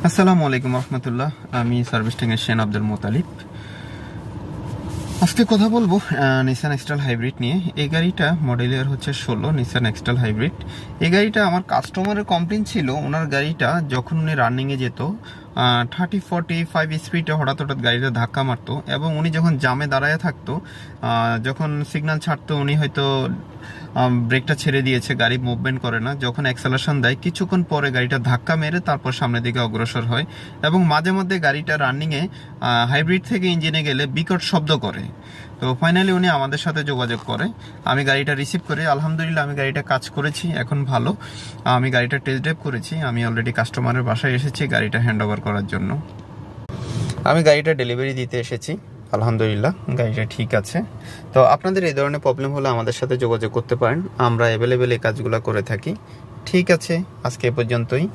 আসসালামু আলাইকুম রহমতুল্লাহ। আমি সার্ভিস টেকনিশিয়ান আব্দুল মোতালিব। আজকে কথা বলবো নিসান এক্সট্রাল হাইব্রিড নিয়ে। এই গাড়িটা মডেল ইয়ার হচ্ছে 16 নিসান এক্সট্রাল হাইব্রিড। এই গাড়িটা আমার কাস্টমারের কমপ্লেন ছিল, ওনার গাড়িটা যখন উনি রানিংয়ে যেত 30-45 স্পিডে হঠাৎ গাড়িটা ধাক্কা মারতো, এবং উনি যখন জামে দাঁড়ায় থাকতো, যখন সিগন্যাল ছাড়তো উনি হয়তো ব্রেকটা ছেড়ে দিয়েছে, গাড়ি মুভমেন্ট করে না। যখন অ্যাক্সেলারেশন দেয় কিছুক্ষণ পরে গাড়িটা ধাক্কা মেরে তারপর সামনের দিকে অগ্রসর হয়, এবং মাঝে মধ্যে গাড়িটা রানিংয়ে হাইব্রিড থেকে ইঞ্জিনে গেলে বিকট শব্দ করে। তো ফাইনালি উনি আমাদের সাথে যোগাযোগ করে, আমি গাড়িটা রিসিভ করি। আলহামদুলিল্লাহ আমি গাড়িটা কাজ করেছি, এখন ভালো। আমি গাড়িটা টেস্ট ড্রাইভ করেছি, আমি অলরেডি কাস্টমারের বাসায় এসেছি গাড়িটা হ্যান্ড ওভার করার জন্য। আমি গাড়িটা ডেলিভারি দিতে এসেছি, আলহামদুলিল্লাহ গাড়িটা ঠিক আছে। তো আপনাদের এই ধরনের প্রবলেম হলে আমাদের সাথে যোগাযোগ করতে পারেন, আমরা অ্যাভেলেবেল এই কাজগুলো করে থাকি। ঠিক আছে, আজকে এ পর্যন্তই।